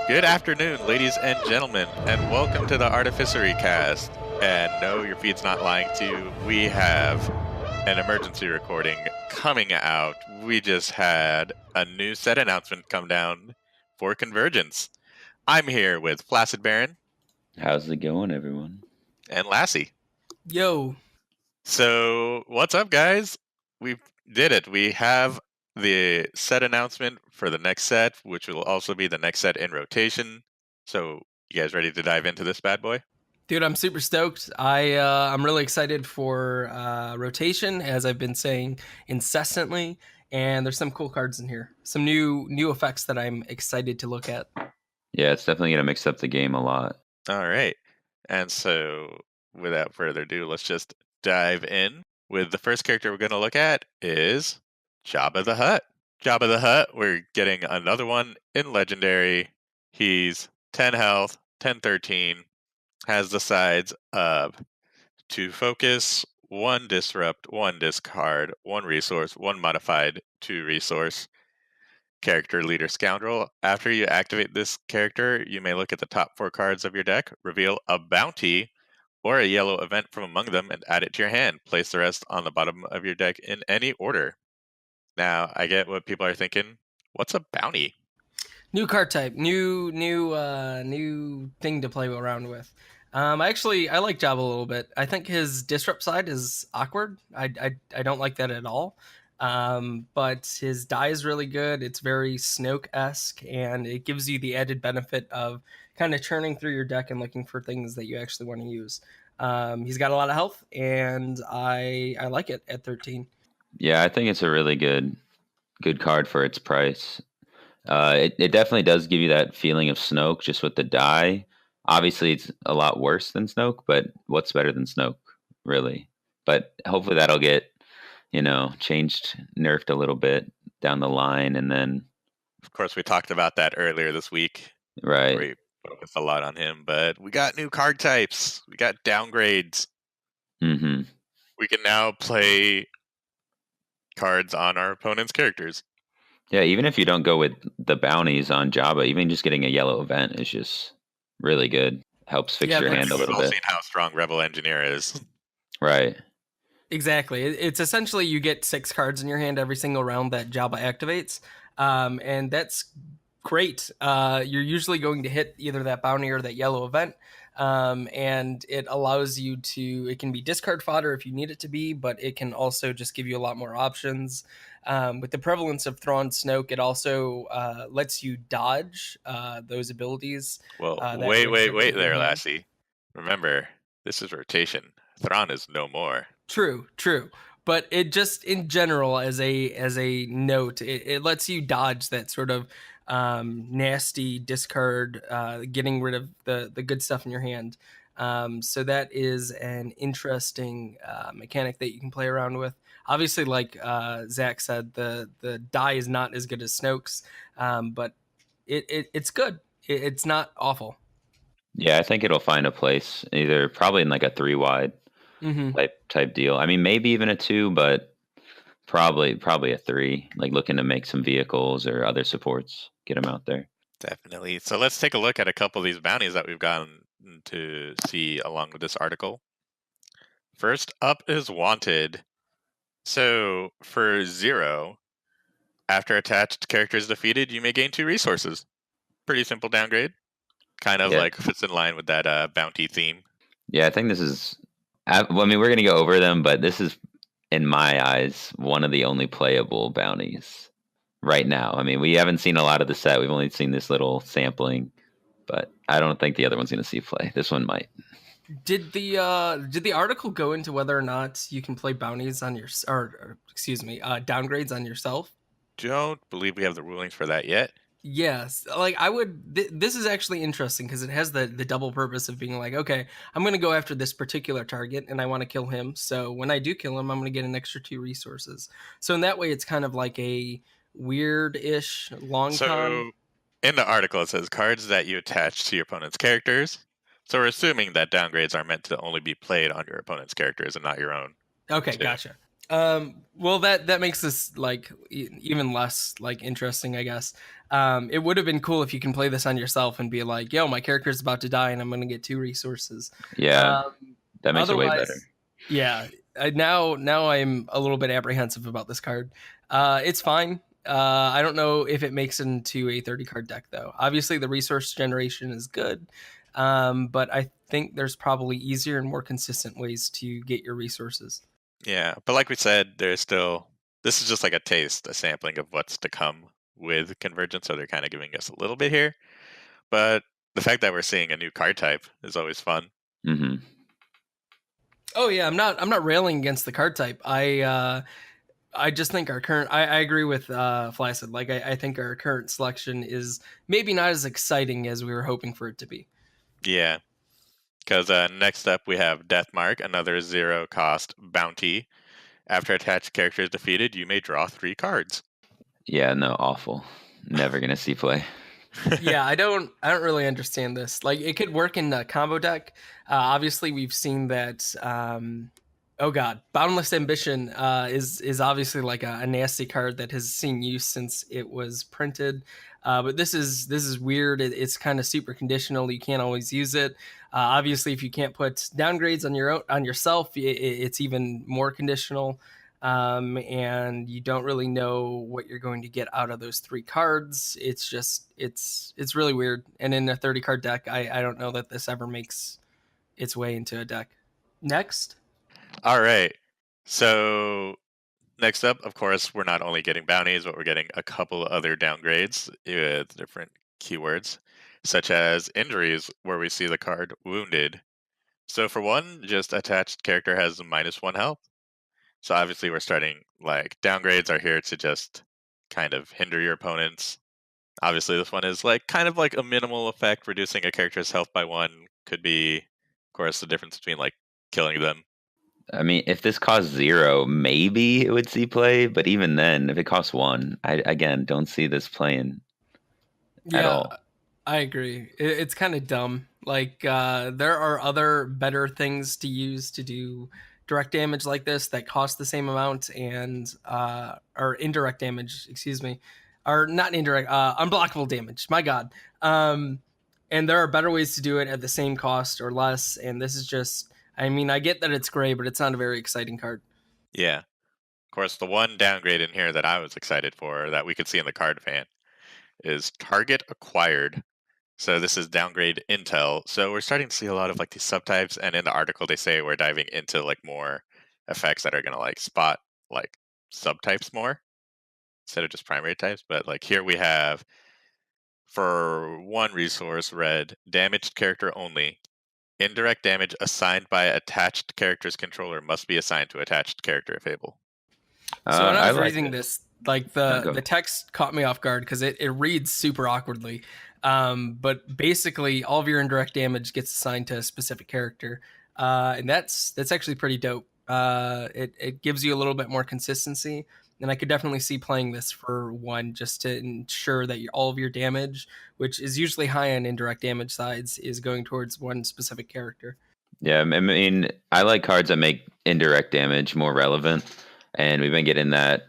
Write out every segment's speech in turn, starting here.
Good afternoon, ladies and gentlemen, and welcome to the Artificery Cast. And no, your feed's not lying to you. We have an emergency recording coming out. We just had a new set announcement come down for Convergence. I'm here with FlaccidBaron How's it going, everyone? and Lasci. Yo, So, what's up, guys? We did it. We have the set announcement for the next set, which will also be the next set in rotation. So, you guys ready to dive into this bad boy? dude, I'm super stoked. I'm really excited for rotation, as I've been saying incessantly. And there's some cool cards in here, some new effects that I'm excited to look at. Yeah, it's definitely gonna mix up the game a lot. All right. And so, without further ado, let's just dive in with the first character we're going to look at is Jabba the Hutt. Jabba the Hutt, we're getting another one in Legendary. He's 10 health, 10-13, has the sides of 2 focus, 1 disrupt, 1 discard, 1 resource, 1 modified, 2 resource. Character Leader Scoundrel. After you activate this character, you may look at the top 4 cards of your deck, reveal a bounty or a yellow event from among them, and add it to your hand. Place the rest on the bottom of your deck in any order. Now, I get what people are thinking. What's a bounty? New card type, new thing to play around with. I like Jabba a little bit. I think his disrupt side is awkward. I don't like that at all. But his die is really good. It's very Snoke-esque, and it gives you the added benefit of kind of churning through your deck and looking for things that you actually want to use. He's got a lot of health, and I like it at 13. Yeah, I think it's a really good card for its price. It definitely does give you that feeling of Snoke just with the die. Obviously, it's a lot worse than Snoke, but what's better than Snoke, really? But hopefully that'll get, changed, nerfed a little bit down the line, and then Of course, we talked about that earlier this week. right. We focused a lot on him, but we got new card types. We got downgrades. Mm-hmm. We can now play cards on our opponent's characters. Yeah, even if you don't go with the bounties on Jabba, even just getting a yellow event is just really good. Helps fix your hand a We've little all bit. seen how strong Rebel Engineer is. Right. Exactly. It's essentially you get 6 cards in your hand every single round that Jabba activates, and that's great. You're usually going to hit either that bounty or that yellow event, and it allows you to. It can be discard fodder if you need it to be, but it can also just give you a lot more options. With the prevalence of Thrawn Snoke, it also lets you dodge those abilities. Well, that wait raise there, your hand. Lassie. Remember, this is rotation. Thrawn is no more. True. But it just in general as a note, it lets you dodge that sort of nasty discard, getting rid of the good stuff in your hand. So that is an interesting mechanic that you can play around with. Obviously, like Zach said, the die is not as good as Snoke's, but it's good. It's not awful. Yeah, I think it'll find a place either probably in like a 3 wide Mm-hmm. type deal. I mean, maybe even a 2, but probably a 3. Like looking to make some vehicles or other supports, get them out there. Definitely. So let's take a look at a couple of these bounties that we've gotten to see along with this article. First up is Wanted. So for 0, after attached character is defeated, you may gain 2 resources. Pretty simple downgrade. Kind of Yeah. like fits in line with that bounty theme. Yeah, I think this is. I mean, we're gonna go over them, but this is, in my eyes, one of the only playable bounties right now. I mean, we haven't seen a lot of the set. We've only seen this little sampling, but I don't think the other one's gonna see play. This one might. Did the article go into whether or not you can play bounties on your downgrades on yourself? Don't believe we have the rulings for that yet. Yes, like I would. This is actually interesting because it has the double purpose of being like, okay, I'm going to go after this particular target and I want to kill him. So when I do kill him, I'm going to get an extra 2 resources. So in that way, it's kind of like a weird-ish long con. So in the article, it says cards that you attach to your opponent's characters. So we're assuming that downgrades are meant to only be played on your opponent's characters and not your own. Okay, too. gotcha. Well, that makes this like even less like interesting, I guess. It would have been cool if you can play this on yourself and be like, "Yo, my character's about to die, and I'm going to get 2 resources." Yeah, Um, that makes it way better. Otherwise, yeah. Now I'm a little bit apprehensive about this card. It's fine. I don't know if it makes it into a 30 card deck though. Obviously, the resource generation is good, but I think there's probably easier and more consistent ways to get your resources. Yeah, but like we said, there's still this is just like a taste, a sampling of what's to come with Convergence, so they're kind of giving us a little bit here. But the fact that we're seeing a new card type is always fun. Hmm. Oh yeah, I'm not railing against the card type. I just think our current I agree with Flaccid. Like I think our current selection is maybe not as exciting as we were hoping for it to be. Yeah, because next up we have Deathmark, another 0 cost bounty. After attached character is defeated, you may draw 3 cards. Yeah, no, awful. Never gonna see play. Yeah, I don't really understand this. Like it could work in a combo deck. Obviously we've seen that oh god, Boundless Ambition is obviously like a nasty card that has seen use since it was printed. But this is weird. It's kind of super conditional. You can't always use it. Obviously, if you can't put downgrades on your own on yourself, it's even more conditional. And you don't really know what you're going to get out of those 3 cards. It's just it's really weird. And in a 30 card deck, I don't know that this ever makes its way into a deck. Next. All right. So next up, of course, we're not only getting bounties, but we're getting a couple other downgrades with different keywords, such as injuries, where we see the card wounded. So for one, just attached character has -1 health. So obviously we're starting like downgrades are here to just kind of hinder your opponents. Obviously this one is like kind of like a minimal effect, reducing a character's health by 1 could be, of course, the difference between like killing them. I mean, if this costs 0, maybe it would see play, but even then, if it costs 1, I again don't see this playing at Yeah, all. I agree. It's kind of dumb. Like there are other better things to use to do direct damage like this that cost the same amount and or indirect damage, excuse me, or not indirect, unblockable damage. My God. And there are better ways to do it at the same cost or less. And this is just, I mean, I get that it's gray, but it's not a very exciting card. Yeah. Of course, the one downgrade in here that I was excited for that we could see in the card fan is target acquired. So this is downgrade intel. So we're starting to see a lot of like these subtypes, and in the article they say we're diving into like more effects that are gonna like spot like subtypes more instead of just primary types. But like here we have for one resource read damaged character only. Indirect damage assigned by attached character's controller must be assigned to attached character if able. So when I I was like reading it. this, like No, the go. text caught me off guard because it reads super awkwardly. But basically, all of your indirect damage gets assigned to a specific character, and that's actually pretty dope. It gives you a little bit more consistency, and I could definitely see playing this for one just to ensure that all of your damage, which is usually high on indirect damage sides, is going towards one specific character. Yeah, I mean, I like cards that make indirect damage more relevant, and we've been getting that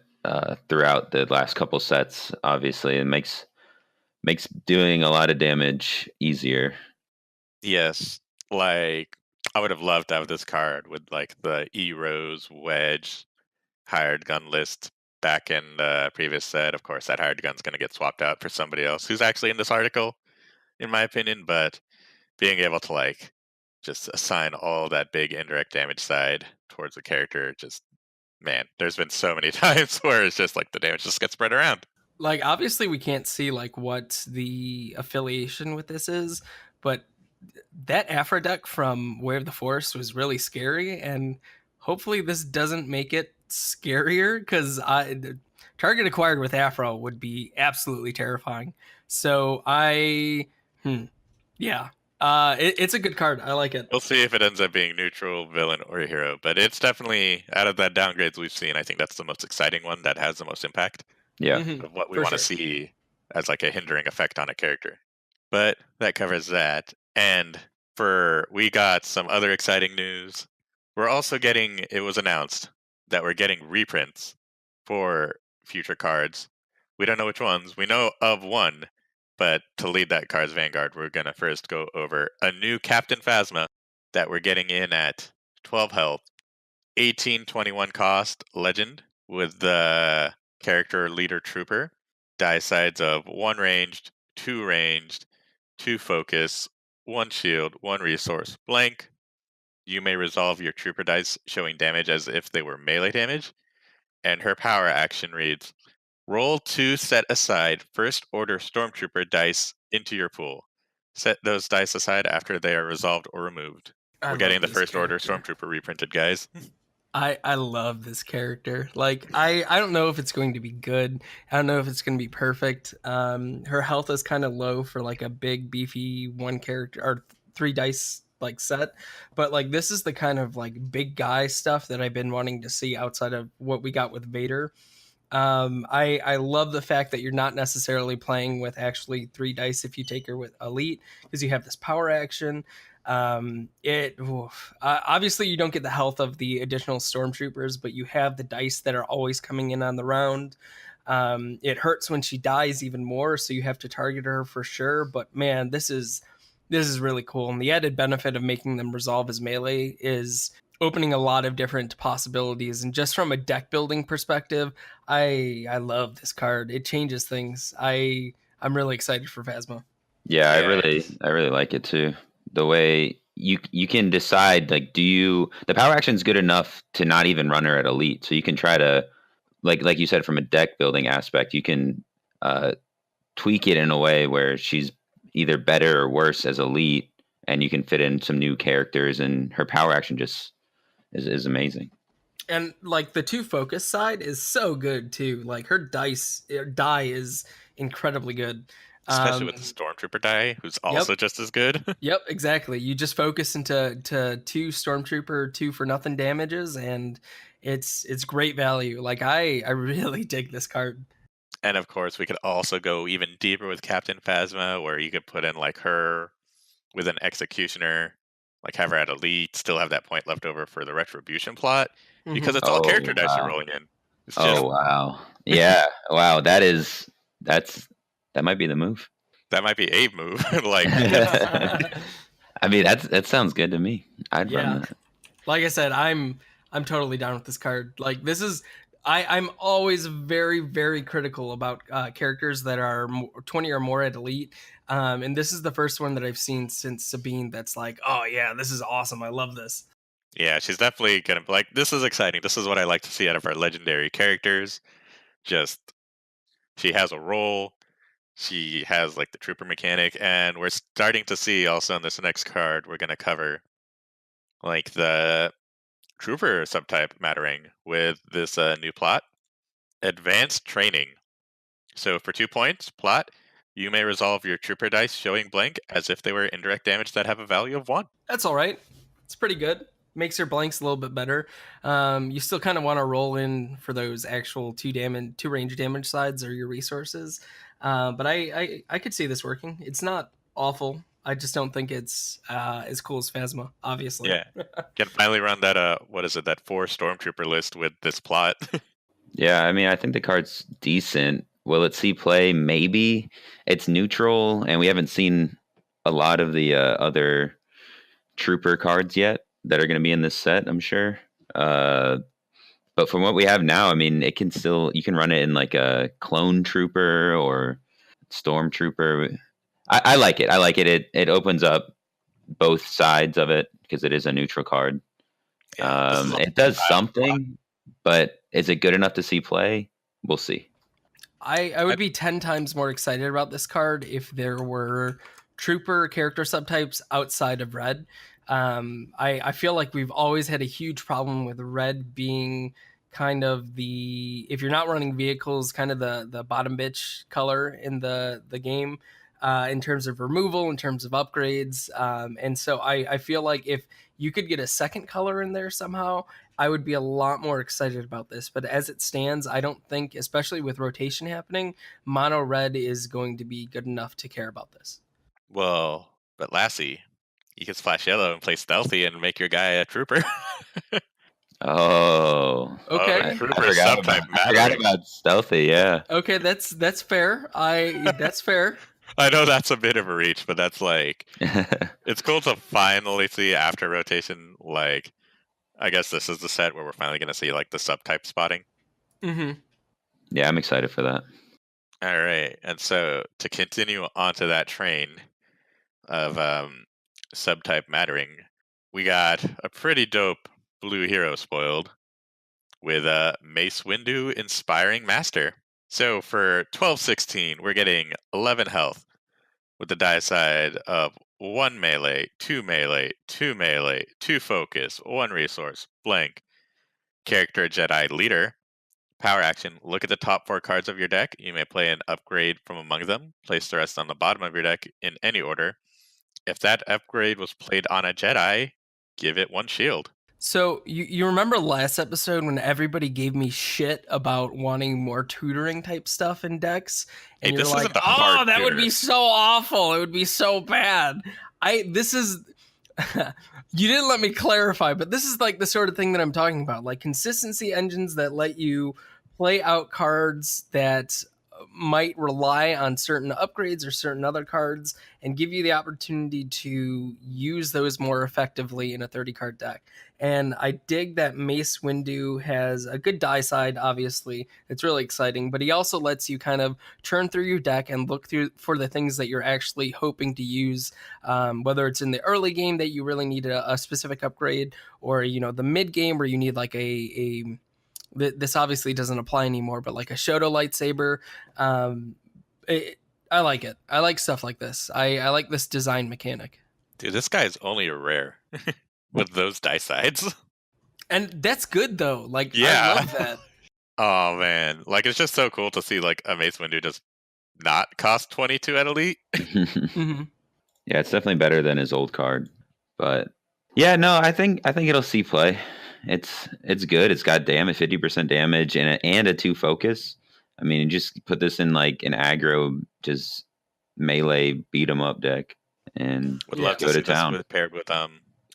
throughout the last couple sets. Obviously, it makes doing a lot of damage easier. Yes, like I would have loved to have this card with like the E Rose Wedge hired gun list back in the previous set. Of course, that hired gun's going to get swapped out for somebody else who's actually in this article, in my opinion. But being able to like just assign all that big indirect damage side towards the character, just man, there's been so many times where it's just like the damage just gets spread around. Like obviously we can't see like what the affiliation with this is, but that Afro deck from Way of the Forest was really scary, and hopefully this doesn't make it scarier because I target acquired with Afro would be absolutely terrifying. So yeah, it's a good card. I like it. We'll see if it ends up being neutral, villain, or hero. But it's definitely out of that downgrades we've seen. I think that's the most exciting one that has the most impact Yeah. Hmm. of what we For want to sure. see as like a hindering effect on a character. But that covers that. And for we got some other exciting news. We're also getting it was announced. that we're getting reprints for future cards. We don't know which ones. We know of one, but to lead that card's Vanguard, we're going to first go over a new Captain Phasma that we're getting in at 12 health, 1821 cost legend with the character leader trooper. Die sides of 1 ranged, 2 focus, 1 shield, 1 resource, blank. You may resolve your trooper dice showing damage as if they were melee damage. And her power action reads, roll 2 set aside first order stormtrooper dice into your pool. Set those dice aside after they are resolved or removed. I We're love getting the this first order character. stormtrooper reprinted, guys. I love this character. Like I don't know if it's going to be good. I don't know if it's going to be perfect. Her health is kind of low for like a big beefy 1 character or 3 dice like set, but like this is the kind of like big guy stuff that I've been wanting to see outside of what we got with Vader. I love the fact that you're not necessarily playing with actually 3 dice if you take her with elite, because you have this power action. Obviously you don't get the health of the additional stormtroopers, but you have the dice that are always coming in on the round. It hurts when she dies even more, so you have to target her for sure. But man, this is really cool, and the added benefit of making them resolve as melee is opening a lot of different possibilities. And just from a deck building perspective, I love this card. It changes things. I'm really excited for Phasma. Yeah, Yeah. I really like it too. The way you can decide, like, the power action's good enough to not even run her at elite, so you can try to, like you said, from a deck building aspect, you can tweak it in a way where she's either better or worse as elite, and you can fit in some new characters, and her power action just is amazing. And like the 2 focus side is so good too. Like her die is incredibly good. Especially with the stormtrooper die, who's Yep. also just as good. Yep, exactly. You just focus into 2 stormtrooper 2 for nothing damages, and it's great value. Like I really dig this card. And of course, we could also go even deeper with Captain Phasma, where you could put in like her with an executioner, like have her at elite, still have that point left over for the retribution plot, because it's all Oh character dice you're wow! rolling in. It's just Oh wow! Yeah, wow. That's that might be the move. that might be a move. Like it's I mean, that sounds good to me. I'd run Yeah. that. Like I said, I'm totally down with this card. Like this is I'm always very very critical about characters that are 20 or more at elite. And this is the first one that I've seen since Sabine that's like, oh yeah, this is awesome. I love this. yeah, she's definitely gonna be like, this is exciting. This is what I like to see out of our legendary characters. Just she has a role. She has like the trooper mechanic, and we're starting to see also in this next card we're gonna cover like the trooper subtype mattering with this new plot, advanced training. So for 2 points, plot, you may resolve your trooper dice showing blank as if they were indirect damage that have a value of 1. That's all right. It's pretty good. Makes your blanks a little bit better. You still kind of want to roll in for those actual 2 range damage sides or your resources. But I could see this working. It's not awful. I just don't think it's as cool as Phasma, obviously. Yeah. Can finally run that what is it, that 4 stormtrooper list with this plot. Yeah, I mean, I think the card's decent. Will it see play? Maybe. It's neutral, and we haven't seen a lot of the other trooper cards yet that are going to be in this set, I'm sure. But from what we have now, I mean, it can still, you can run it in like a clone trooper or stormtrooper. I like it. I like it. It opens up both sides of it because it is a neutral card. Yeah, this is a It does plot. something, but is it good enough to see play? We'll see. I would be 10 times more excited about this card if there were trooper character subtypes outside of red. I feel like we've always had a huge problem with red being kind of the, if you're not running vehicles, kind of the bottom bitch color in the game, in terms of removal, in terms of upgrades. And so I feel like if you could get a second color in there somehow, I would be a lot more excited about this. But as it stands, I don't think, especially with rotation happening, mono red is going to be good enough to care about this. Well, but Lassie, you can splash yellow and play stealthy and make your guy a trooper. Oh, Oh, Okay. trooper I subtype forgot mattering. about stealthy. Yeah. Okay, that's fair. That's fair. I know that's a bit of a reach, but that's like it's cool to finally see after rotation. Like, I guess this is the set where we're finally going to see like the subtype spotting. Mm-hmm. Yeah, I'm excited for that. All right, and so to continue onto that train of subtype mattering, we got a pretty dope blue hero spoiled with a Mace Windu Inspiring Master. So for 1216, we're getting 11 health with the die side of 1 melee, 2 melee, 2 melee, 2 focus, 1 resource, blank. Character Jedi Leader. Power action. Look at the top 4 cards of your deck. You may play an upgrade from among them. Place the rest on the bottom of your deck in any order. If that upgrade was played on a Jedi, give it 1 shield. So you remember last episode when everybody gave me shit about wanting more tutoring type stuff in decks, Hey, and you're this like, isn't a "Oh, hard that would tutor. be so awful. It would be so bad." This is you didn't let me clarify, but this is like the sort of thing that I'm talking about, like consistency engines that let you play out cards that might rely on certain upgrades or certain other cards and give you the opportunity to use those more effectively in a 30 card deck. And I dig that Mace Windu has a good die side, obviously. It's really exciting, but he also lets you kind of churn through your deck and look through for the things that you're actually hoping to use, whether it's in the early game that you really need a specific upgrade, or the mid game where you need like this obviously doesn't apply anymore, but like a Shoto lightsaber. Um, I like it. I like stuff like this. I like this design mechanic. Dude, this guy is only a rare with those die sides. And that's good though. Like I Yeah. love that. Oh man, like it's just so cool to see like a Mace Windu just not cost 22 at Elite. Mm-hmm. Yeah, it's definitely better than his old card. But yeah, no, I think it'll see play. It's good. It's got 50% damage and a 2 focus. I mean, you just put this in like an aggro, just melee beat 'em up deck and Would Yeah. love to go to see this town. paired with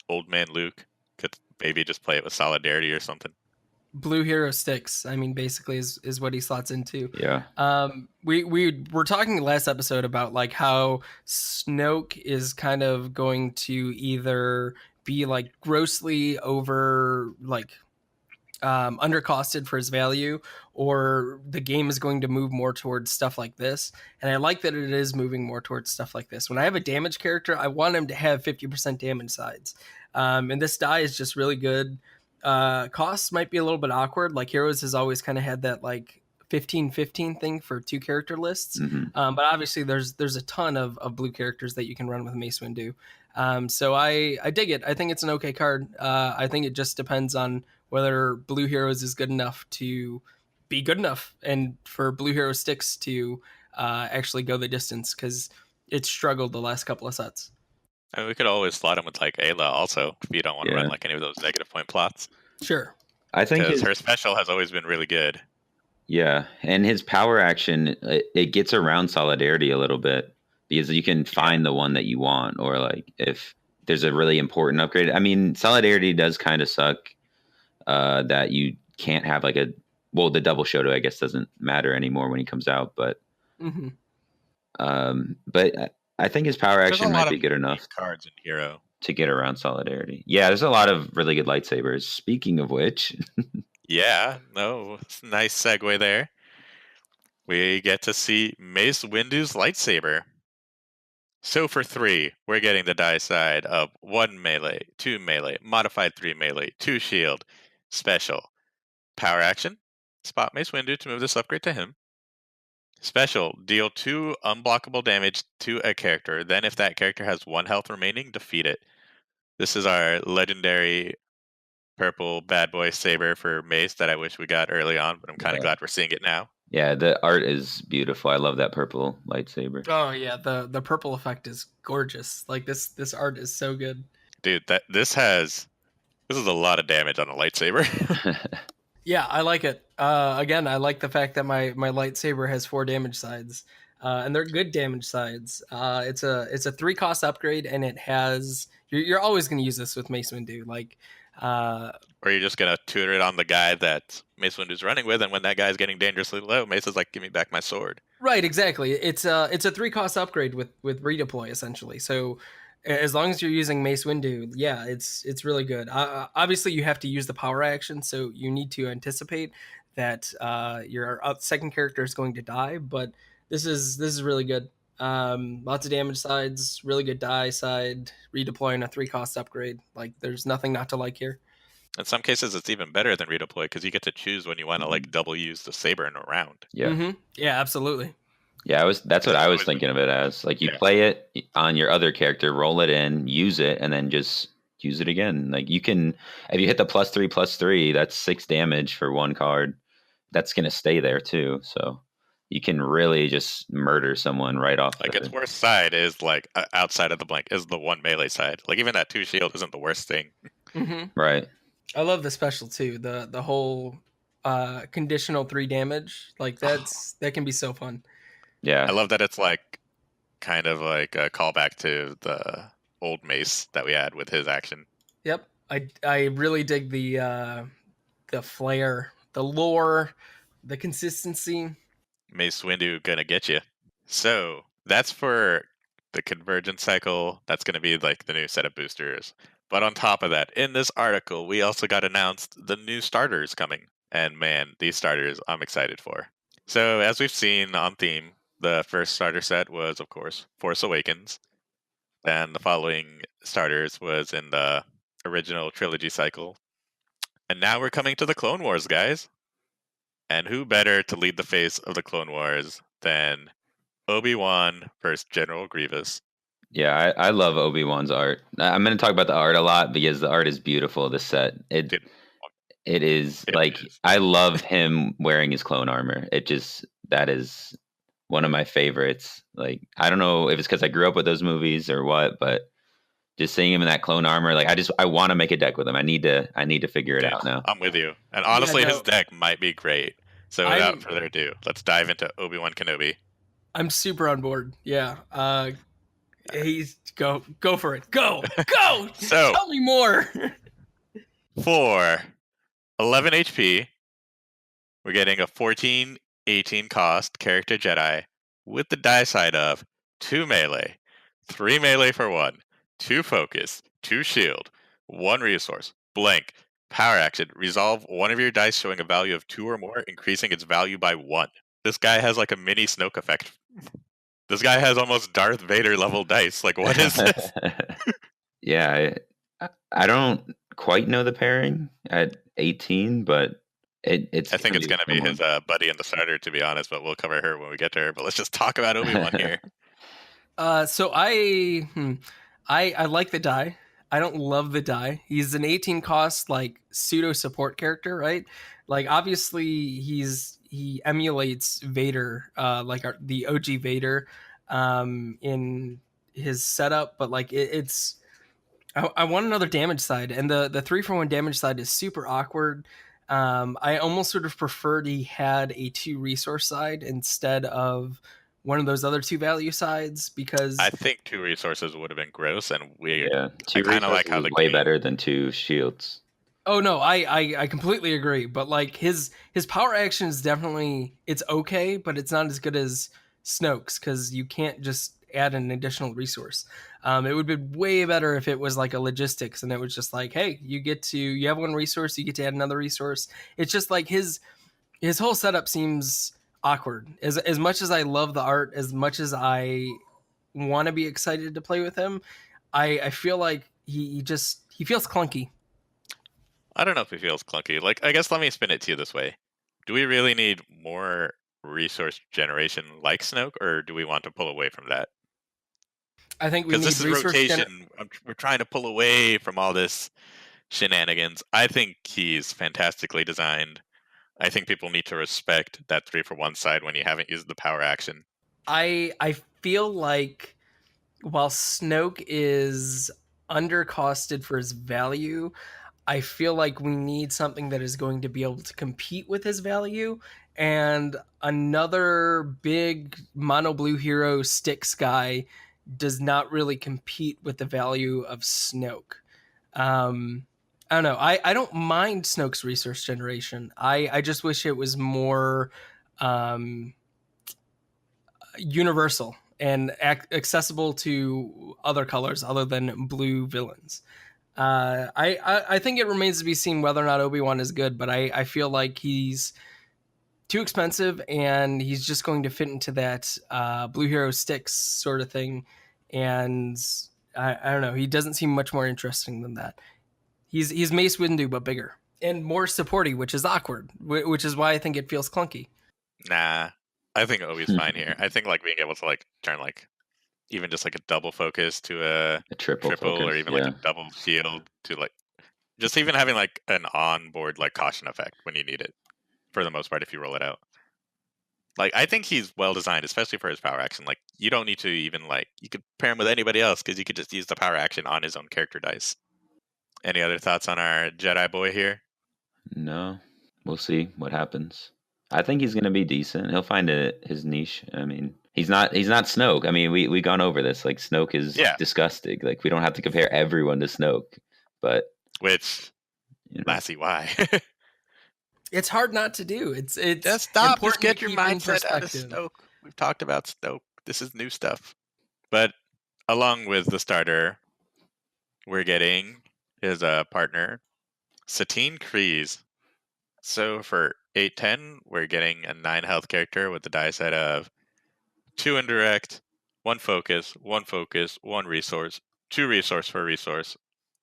Old Man Luke. Could maybe just play it with Solidarity or something. Blue hero sticks. I mean, basically is what he slots into. Yeah. We were talking last episode about like how Snoke is kind of going to either be like grossly over like undercosted for his value, or the game is going to move more towards stuff like this. And I like that it is moving more towards stuff like this. When I have a damage character, I want him to have 50% damage sides. And this die is just really good. Costs might be a little bit awkward. Like Heroes has always kind of had that like 15-15 thing for 2 character lists. Hmm. But obviously there's a ton of blue characters that you can run with Mace Windu. So I dig it. I think it's an okay card. I think it just depends on whether Blue Heroes is good enough to be good enough, and for Blue Hero Sticks to actually go the distance, because it's struggled the last couple of sets. And we could always slot him with like Ayla also if you don't want to run Yeah. like any of those negative point plots. Sure. I think Because his her special has always been really good. Yeah, and his power action it gets around solidarity a little bit because you can find the one that you want, or like if there's a really important upgrade. I mean, solidarity does kind of suck that you can't have like the double Shoto I guess doesn't matter anymore when he comes out, but Mm-hmm. I think his power There's a action lot might be of good unique enough cards in Hero. to get around solidarity. Yeah, there's a lot of really good lightsabers. Speaking of which, Yeah, no, it's a nice segue there. We get to see Mace Windu's lightsaber. So for 3, we're getting the die side of 1 melee, 2 melee, modified 3 melee, 2 shield, special. Power action, spot Mace Windu to move this upgrade to him. Special, deal 2 unblockable damage to a character, then if that character has 1 health remaining, defeat it. This is our legendary purple bad boy saber for Mace that I wish we got early on, but I'm kind of Yeah. glad we're seeing it now. yeah, the art is beautiful. I love that purple lightsaber. Oh yeah, the purple effect is gorgeous. Like this art is so good. Dude, this is a lot of damage on a lightsaber. Yeah, I like it. Again, I like the fact that my lightsaber has 4 damage sides, and they're good damage sides. It's a 3 cost upgrade, and it has. You're always going to use this with Mace Windu. Like Or you're just gonna tutor it on the guy that Mace Windu's running with, and when that guy's getting dangerously low, Mace is like, "Give me back my sword." Right, exactly. It's a 3 cost upgrade with redeploy essentially. So as long as you're using Mace Windu, yeah, it's really good. Obviously, you have to use the power action, so you need to anticipate that your second character is going to die. But this is really good. Lots of damage sides, really good die side. Redeploying a 3 cost upgrade, like there's nothing not to like here. In some cases, it's even better than redeploy because you get to choose when you want to like double use the saber in a round. Yeah. Mm-hmm. Yeah, absolutely. Yeah, that's what It's I was always been- thinking of it as. Like you Yeah. play it on your other character, roll it in, use it, and then just use it again. Like you can, if you hit the +3/+3, that's 6 damage for one card. That's gonna stay there too. So you can really just murder someone right off. Like its worst side is like outside of the blank is the 1 melee side. Like even that 2 shield isn't the worst thing. Mm-hmm. Right. I love the special too. The whole conditional 3 damage. Like that can be so fun. Yeah. I love that it's like kind of like a callback to the old Mace that we had with his action. Yep. I really dig the flair, the lore, the consistency. Mace Windu gonna get you. So that's for the Convergence cycle. That's gonna be like the new set of boosters. But on top of that, in this article, we also got announced the new starters coming. And man, these starters I'm excited for. So as we've seen on theme, the first starter set was, of course, Force Awakens. Then the following starters was in the original trilogy cycle. And now we're coming to the Clone Wars, guys. And who better to lead the face of the Clone Wars than Obi-Wan versus General Grievous? Yeah, I love Obi-Wan's art. I'm going to talk about the art a lot because the art is beautiful. This set, Dude, it is it like is. I love him wearing his clone armor. That is one of my favorites. Like I don't know if it's because I grew up with those movies or what, but just seeing him in that clone armor, like I want to make a deck with him. I need to figure it Dude, out now. I'm with you. And Yeah, honestly, his no, deck might be great. So without further ado, let's dive into Obi-Wan Kenobi. I'm super on board. Yeah. He's go for it. Go. So Tell me more. for 11 HP, we're getting a 14/18 cost character Jedi with the die side of 2 melee, 3 melee for 1, 2 focus, 2 shield, 1 resource, blank, power action, resolve one of your dice showing a value of 2 or more, increasing its value by 1. This guy has like a mini Snoke effect. This guy has almost Darth Vader level dice. Like, what is this? Yeah, I don't quite know the pairing at 18, but it's. I think it's going to be someone. his buddy in the starter, to be honest, but we'll cover her when we get to her. But let's just talk about Obi-Wan here. So I like the die. I don't love the die. He's an 18 cost like pseudo support character, right? Like obviously he emulates Vader, like the OG Vader, in his setup, but like it's I want another damage side, and the 3-for-1 damage side is super awkward. I almost sort of preferred he had a 2 resource side instead of one of those other 2 value sides because I think 2 resources would have been gross and weird. Yeah, I 2 kind of like resources how is the way game. better than 2 shields. oh no, I completely agree. But like his power action is definitely it's okay, but it's not as good as Snoke's because you can't just add an additional resource. It would be way better if it was like a logistics and it was just like, hey, you have 1 resource, you get to add another resource. It's just like his whole setup seems awkward. As much as I love the art, as much as I want to be excited to play with him, I feel like he feels clunky. I don't know if it feels clunky. Like, I guess let me spin it to you this way. Do we really need more resource generation like Snoke, or do we want to pull away from that? I think we Because need this is resource rotation. We're trying to pull away from all this shenanigans. I think he's fantastically designed. I think people need to respect that 3-for-1 side when you haven't used the power action. I feel like while Snoke is undercosted for his value, I feel like we need something that is going to be able to compete with his value. And another big mono blue hero Styx guy does not really compete with the value of Snoke. Um, I don't know. I don't mind Snoke's resource generation. I just wish it was more um, universal and accessible to other colors other than blue villains. I think it remains to be seen whether or not Obi-Wan is good, but I feel like he's too expensive and he's just going to fit into that blue hero sticks sort of thing. And I don't know. He doesn't seem much more interesting than that. He's Mace Windu but bigger and more supporty, which is awkward, which is why I think it feels clunky. Nah, I think Obi's fine here. I think like being able to like turn like even just like a double focus to a A triple triple, or focus, even like yeah. a double shield to like just even having like an onboard like caution effect when you need it. For the most part, if you roll it out, like I think he's well designed, especially for his power action. Like you don't need to even like you could pair him with anybody else because you could just use the power action on his own character dice. Any other thoughts on our Jedi boy here? No, we'll see what happens. I think he's gonna be decent. He'll find his niche. I mean, he's not Snoke. I mean, we gone over this. Like Snoke is Yeah, disgusting. Like we don't have to compare everyone to Snoke, but which you know, Lassie, why? It's hard not to do. It's Just stop. Just important to get your keep in mindset out of perspective. Snoke. We've talked about Snoke. This is new stuff. But along with the starter, we're getting his partner, Satine Kryze. So for 810, we're getting a 9 health character with the die set of 2 indirect, 1 focus, 1 resource, 2 resource for resource.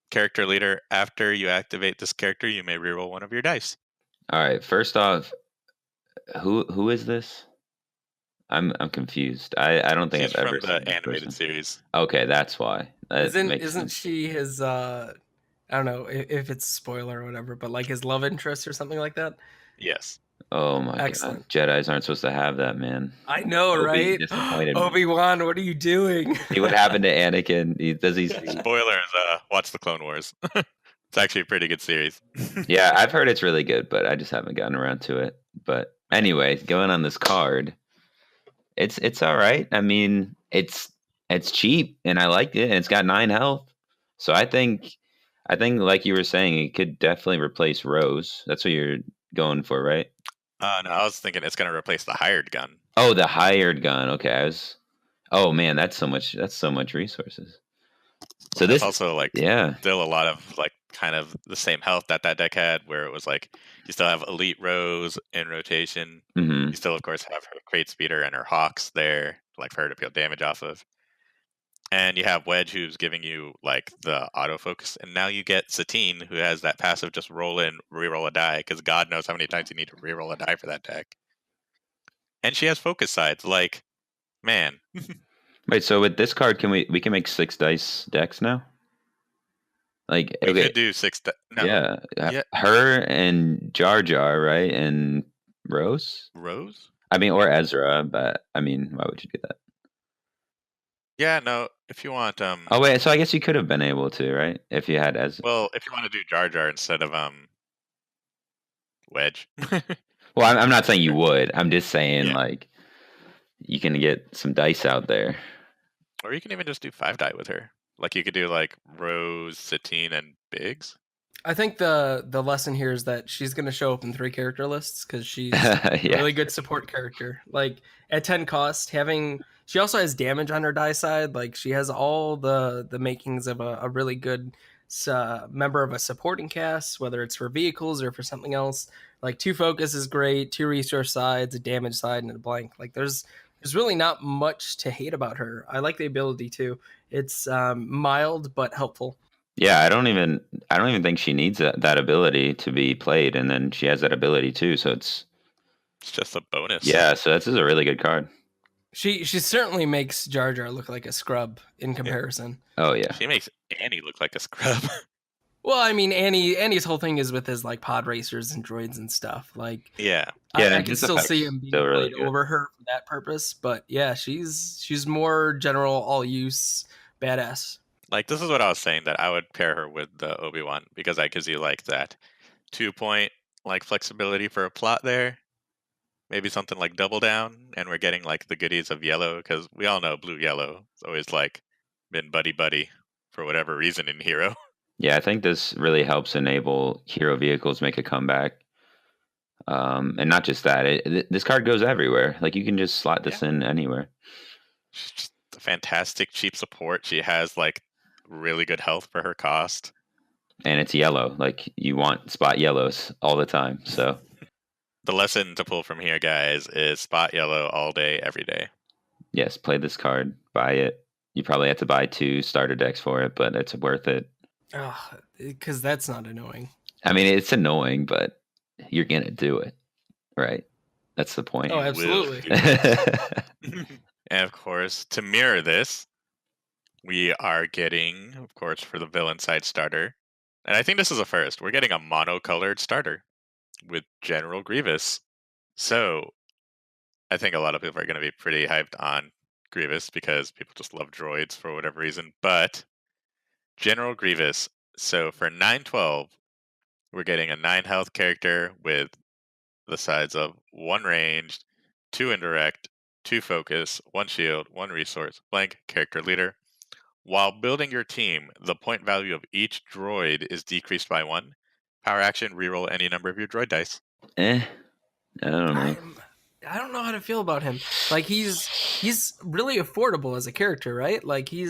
Character leader, after you activate this character, you may reroll one of your dice. all right. First off, who is this? I'm confused. I don't think She's I've from ever seen the this animated person. series. Okay, that's why. That makes Isn't sense. she his I don't know if it's a spoiler or whatever, but like his love interest or something like that? Yes. Oh my god, Excellent. Jedi's aren't supposed to have that, man. I know, Obi right? disappointed me. Obi-Wan, what are you doing? See what happened to Anakin. Does he see? Spoilers, watch the Clone Wars. It's actually a pretty good series. Yeah, I've heard it's really good, but I just haven't gotten around to it. But anyway, going on this card, it's all right. I mean, it's cheap and I liked it, and it's got 9 health. So I think like you were saying, it could definitely replace Rose. That's what you're going for, right? No, I was thinking it's going to replace the hired gun. Oh, the hired gun. Okay, oh man, that's so much resources. So That's this, also like yeah. still a lot of like kind of the same health that deck had, where it was like you still have elite Rose in rotation. Hmm. You still, of course, have her crate speeder and her hawks there, like for her to peel damage off of. And you have Wedge, who's giving you like the autofocus, and now you get Satine, who has that passive just roll in, reroll a die, because God knows how many times you need to reroll a die for that deck. And she has focus sides, like man. Wait, so with this card, can we can make 6 dice decks now? Like, We okay, could do no, yeah, yeah, her and Jar Jar, right, and Rose. Rose. I mean, or Ezra, but I mean, why would you do that? Yeah, no. If you want, Oh wait, so I guess you could have been able to, right, if you had Ezra. well, if you want to do Jar Jar instead of Wedge. Well, I'm not saying you would. I'm just saying Yeah. like you can get some dice out there. Or you can even just do 5 die with her. Like you could do like Rose, Satine, and Biggs. I think the lesson here is that she's going to show up in 3 character lists because she's a Yeah. really good support character. Like at 10 cost, she also has damage on her die side. Like she has all the makings of a really good member of a supporting cast, whether it's for vehicles or for something else. Like 2 focus is great, 2 resource sides, a damage side, and a blank. Like there's really not much to hate about her. I like the ability too. It's mild but helpful. Yeah, I don't even think she needs that ability to be played, and then she has that ability too. So it's just a bonus. Yeah, so this is a really good card. She certainly makes Jar Jar look like a scrub in comparison. Oh yeah, she makes Annie look like a scrub. Well, I mean, Annie's whole thing is with his like pod racers and droids and stuff. Like, yeah, I can still see him being played over her for that purpose. But yeah, she's more general, all use badass. Like this is what I was saying, that I would pair her with the Obi-Wan because that gives you like that 2-point like flexibility for a plot there. Maybe something like Double Down, and we're getting like the goodies of yellow, because we all know blue yellow. It's always like been buddy buddy for whatever reason in Hero. Yeah, I think this really helps enable hero vehicles make a comeback. And not just that, this card goes everywhere. Like you can just slot Yeah, this in anywhere. she's just a fantastic cheap support. She has like really good health for her cost. And it's yellow. Like you want spot yellows all the time. So The lesson to pull from here, guys, is spot yellow all day, every day. yes, play this card, buy it. You probably have to buy 2 starter decks for it, but it's worth it. Oh, because that's not annoying. I mean, it's annoying, but you're gonna do it, right? That's the point. Oh, You will absolutely. do it. And of course, to mirror this, we are getting, of course, for the villain side starter. And I think this is a first. We're getting a monocolored starter with General Grievous. So I think a lot of people are going to be pretty hyped on Grievous because people just love droids for whatever reason. But General Grievous. So for 912, we're getting a 9 health character with the sides of 1 ranged, 2 indirect, 2 focus, 1 shield, 1 resource, blank character leader. While building your team, the point value of each droid is decreased by 1. Power action, reroll any number of your droid dice. I don't know. I don't know how to feel about him. Like he's really affordable as a character, right? Like he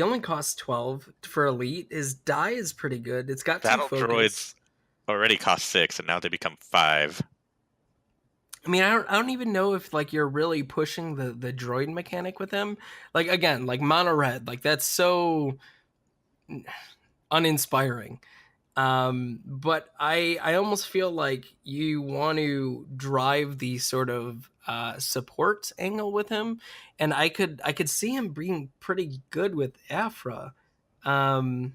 only costs 12 for elite. His die is pretty good. It's got 2 Battle focus. droids already cost 6, and now they become 5. I mean, I don't even know if like you're really pushing the droid mechanic with him. Like again, like mono red, like that's so uninspiring. But I almost feel like you want to drive the sort of support angle with him, and I could see him being pretty good with Afra. Um,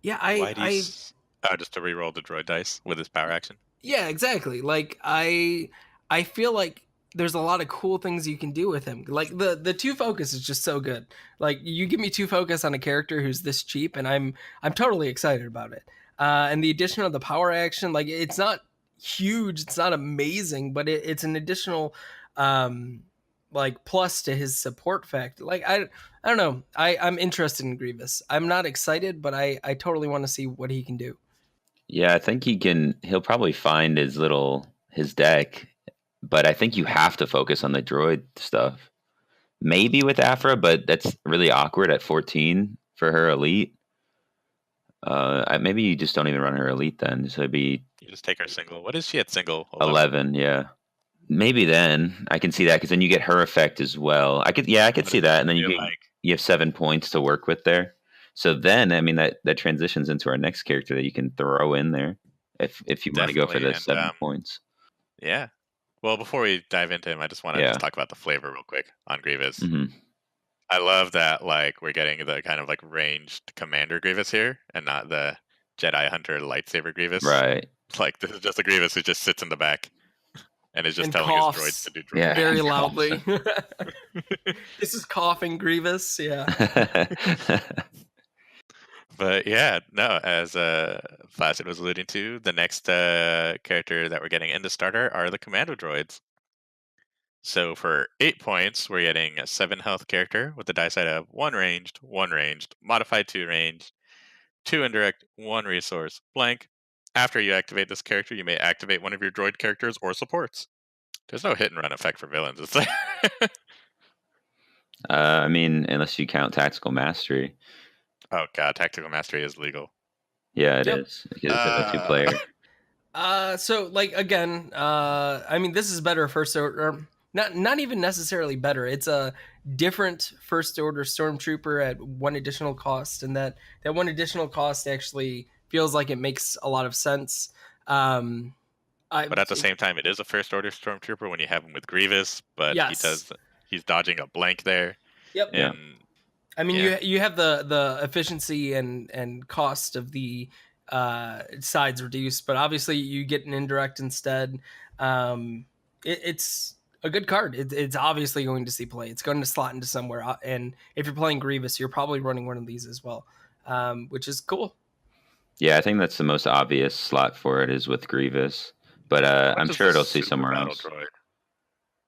yeah, Why do you... Oh, just to reroll the droid dice with his power action? yeah, exactly. Like I feel like there's a lot of cool things you can do with him. Like the 2 focus is just so good. Like you give me 2 focus on a character who's this cheap, and I'm totally excited about it. And the addition of the power action, like it's not huge, it's not amazing, but it's an additional um like plus to his support factor. Like I don't know. I'm interested in Grievous. I'm not excited, but I totally want to see what he can do. Yeah, I think he'll probably find his deck, but I think you have to focus on the droid stuff. Maybe with Afra, but that's really awkward at 14 for her elite. Maybe you just don't even run her elite then. So it'd be You just take her single. What is she at single? 11, yeah. Maybe then I can see that because then you get her effect as well. I could What see does that, and then feel like? you have 7 points to work with there. So then, I mean, that transitions into our next character that you can throw in there if you want to go for Definitely. the And 7 points. yeah. Well, before we dive into him, I just want to Yeah. talk about the flavor real quick on Grievous. Hmm. I love that like we're getting the kind of like ranged commander Grievous here, and not the Jedi Hunter lightsaber Grievous. Right. Like this is just a Grievous who just sits in the back and is just And telling his droids coughs to do droid Yeah. things. very Coughs. loudly. This is coughing Grievous. Yeah. But yeah, no, as Flaccid was alluding to, the next character that we're getting in the starter are the commando droids. So for 8 points, we're getting a 7 health character with the die side of 1 ranged, modified 2 ranged, 2 indirect, 1 resource, blank. After you activate this character, you may activate one of your droid characters or supports. There's no hit and run effect for villains, is there? I mean, unless you count tactical mastery. Oh god, tactical mastery is legal. Yeah, it Yep. is because it's a 2-player. So like again, I mean this is better first order, not even necessarily better. It's a different first order stormtrooper at 1 additional cost, and that 1 additional cost actually feels like it makes a lot of sense. I But at the same time, it is a first order stormtrooper when you have him with Grievous, but yes. he's dodging a blank there. Yep. Yeah. And I mean, yeah, you have the efficiency and cost of the sides reduced, but obviously you get an indirect instead. It's a good card. It's obviously going to see play. It's going to slot into somewhere, and if you're playing Grievous, you're probably running one of these as well, which is cool. Yeah, I think that's the most obvious slot for it is with Grievous, but how much I'm is sure the it'll see super somewhere battle else. droid?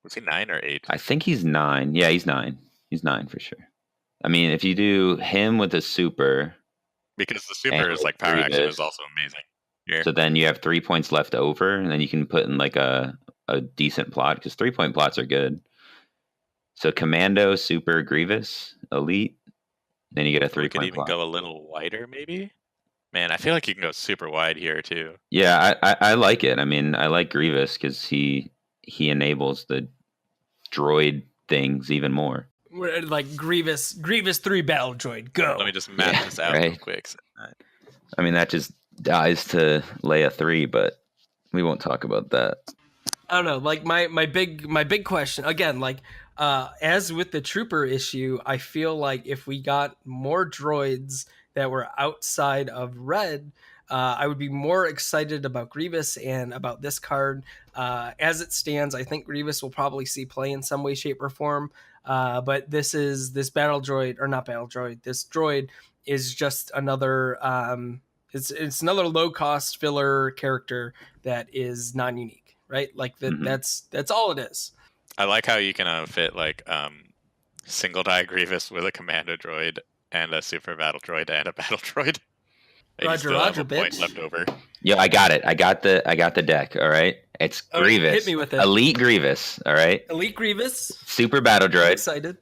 Was he 9 or 8? I think he's 9. Yeah, he's 9. He's 9 for sure. I mean, if you do him with a super, because the super And is like power action Grievous. is also amazing. Here. So then you have 3 points left over, and then you can put in like a decent plot because 3-point plots are good. So Commando, Super, Grievous, Elite. Then you get a We could 3-point even plot. go a little wider, maybe. Man, I feel like you can go super wide here too. Yeah, I like it. I mean, I like Grievous because he enables the droid things even more. Like Grievous 3 battle droid, go. Let me just map this out real quick. I mean, that just dies to Leia 3, but we won't talk about that. I don't know. Like my big question again, like as with the trooper issue, I feel like if we got more droids that were outside of red, I would be more excited about Grievous and about this card. As it stands, I think Grievous will probably see play in some way, shape, or form. But this battle droid, or not battle droid, this droid is just another it's another low cost filler character that is non unique, right? Like that's all it is. I like how you can fit like single die Grievous with a commando droid and a super battle droid and a battle droid. And Roger, you still Roger, have a point bitch. left over. Yo, I got it. I got the deck. All right, it's Grievous. Hit me with it. Elite Grievous. All right. Elite Grievous. Super battle droid. I'm excited.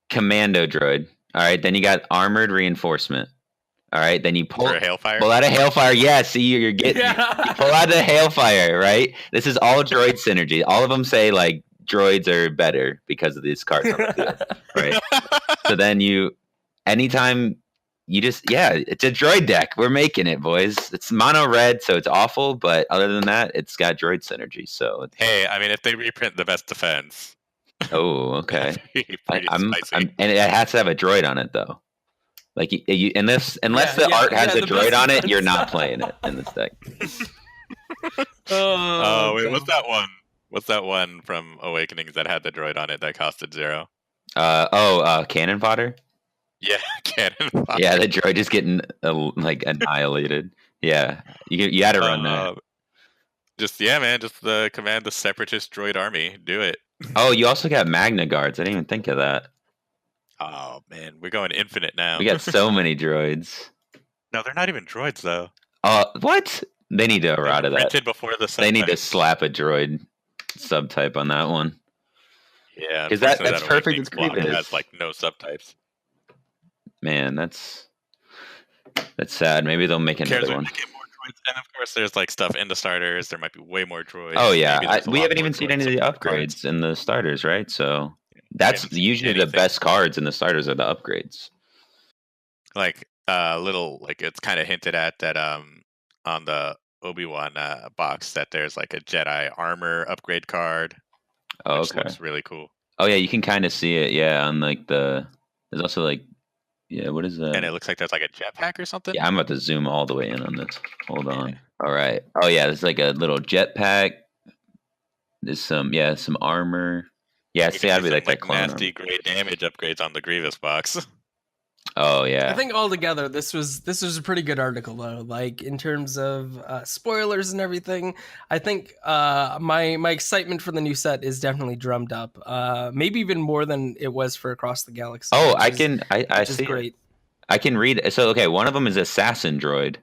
Commando droid. All right. Then you got armored reinforcement. All right. Then you pull For a Hailfire. Pull out a Hailfire. Yeah. See, you're getting. Yeah. You pull out a Hailfire. Right. This is all droid synergy. All of them say like droids are better because of these cards on the field. Right. So then anytime. It's a droid deck. We're making it, boys. It's mono red, so it's awful, but other than that, it's got droid synergy. So hey, I mean, if they reprint the best defense. Oh, okay. I'm and it has to have a droid on it, though. Like unless the art has a droid on it, you're not playing it in this deck. Oh wait, what's that one? What's that one from Awakenings that had the droid on it that costed 0? Cannon fodder. Yeah, cannon fodder. Yeah, the droid is getting like annihilated. Yeah, you had to run that. Just command the separatist droid army. Do it. Oh, you also got Magna Guards. I didn't even think of that. Oh man, we're going infinite now. We got so many droids. No, they're not even droids though. What? They need to errata that. Printed before the subtype. They need to slap a droid subtype on that one. Yeah, because that's perfect. It's block has like no subtypes. Man, that's sad. Maybe they'll make another one. And of course, there's like stuff in the starters. There might be way more droids. Oh yeah, we haven't even seen any of the upgrades in the starters, right? So that's usually the best cards in the starters are the upgrades. Like it's kind of hinted at that on the Obi-Wan box that there's like a Jedi armor upgrade card. Oh, which okay. looks really cool. Oh yeah, you can kind of see it. Yeah, on like there's also like. Yeah, what is that? And it looks like there's like a jetpack or something. Yeah, I'm about to zoom all the way in on this. Hold on. Yeah. All right. Oh yeah, there's like a little jetpack. There's some armor. Yeah, see, I'd be like that nasty great damage upgrades on the Grievous box. Oh yeah. I think altogether this was a pretty good article though. Like in terms of spoilers and everything, I think my excitement for the new set is definitely drummed up. Maybe even more than it was for Across the Galaxy. Oh, I see. Great. I can read it. So okay, one of them is Assassin Droid.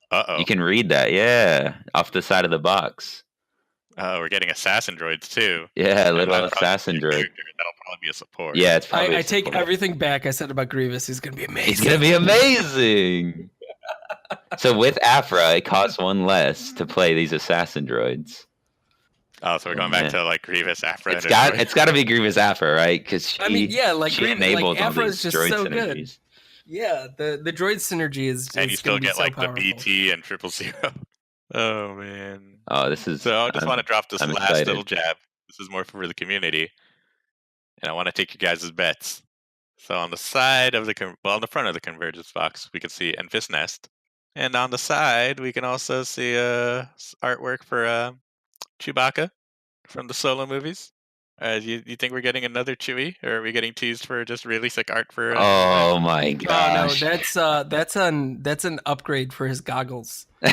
Uh-oh. You can read that, yeah, off the side of the box. We're getting assassin droids too. Yeah, little assassin droid. That'll probably be a support. Yeah, it's probably. I take everything back I said about Grievous. He's gonna be amazing. He's gonna be amazing. So with Afra, it costs 1 less to play these assassin droids. Oh, so we're going back to like Grievous Afra. It's got to be Grievous Afra, right? Because she enables Afra all is these just droid so synergies. Good. Yeah, the droid synergy is. And you still get so like powerful. the BT and 000. Oh man. Oh, this is. So I just want to drop this last excited. little jab. This is more for the community, and I want to take your guys' bets. So on the side of on the front of the Convergence box, we can see Enfys Nest, and on the side we can also see artwork for Chewbacca from the Solo movies. You think we're getting another Chewie, or are we getting teased for just realistic art for? Oh my gosh! No, that's an upgrade for his goggles. Not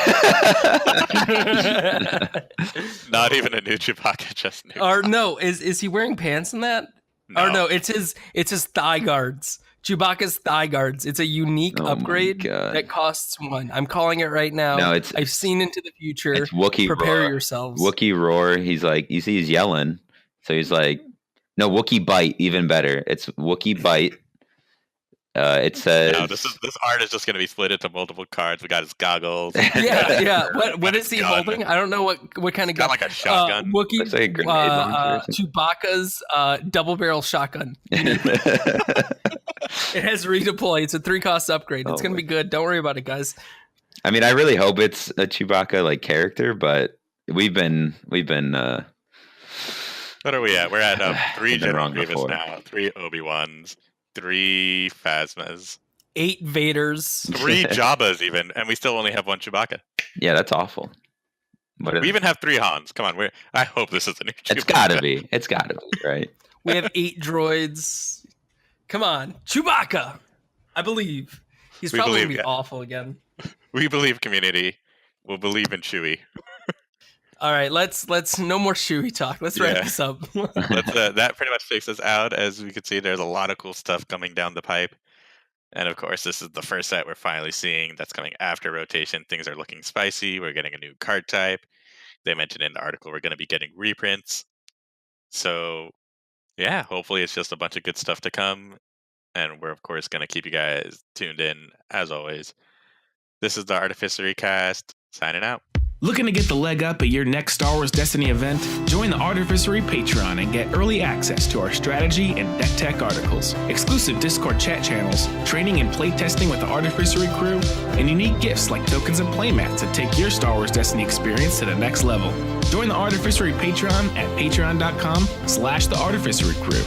even a new Chewbacca, just new. Or no, is he wearing pants in that? No. Or no, it's his thigh guards. Chewbacca's thigh guards. It's a unique Oh my upgrade God. that costs 1. I'm calling it right now. No, I've seen into the future. It's Wookiee Prepare roar. yourselves. Wookiee roar. He's like, you see, he's yelling. So he's like, no, Wookiee bite, even better. It's Wookiee bite. It says. No, this art is just going to be split into multiple cards. We got his goggles. Yeah. What is he holding? I don't know what kind of gun. Got like a shotgun. Wookiee, Looks like a grenade launcher. Chewbacca's double barrel shotgun. It has redeploy. It's a 3-cost upgrade. It's going to be good. Don't worry about it, guys. I mean, I really hope it's a Chewbacca like character, but we've been. What are we at? We're at 3 General Grievous before. now, 3 Obi-Wans, 3 Phasmas, 8 Vaders, 3 Jabbas even, and we still only have 1 Chewbacca. Yeah, that's awful. We even have 3 Hans. Come on, I hope this is a new Chewbacca. It's gotta be. It's gotta be, right? We have 8 droids. Come on, Chewbacca. I believe. He's probably going to be awful again. We believe, community. We'll believe in Chewie. All right, let's no more Chewie talk. Let's wrap this up. That pretty much takes us out. As we can see, there's a lot of cool stuff coming down the pipe. And of course, this is the first set we're finally seeing that's coming after rotation. Things are looking spicy. We're getting a new card type. They mentioned in the article we're going to be getting reprints. So, yeah, hopefully it's just a bunch of good stuff to come. And we're, of course, going to keep you guys tuned in, as always. This is the Artificery Cast, signing out. Looking to get the leg up at your next Star Wars Destiny event? Join the Artificery Patreon and get early access to our strategy and deck tech articles, exclusive Discord chat channels, training and playtesting with the Artificery crew, and unique gifts like tokens and playmats that take your Star Wars Destiny experience to the next level. Join the Artificery Patreon at patreon.com/the Artificery crew.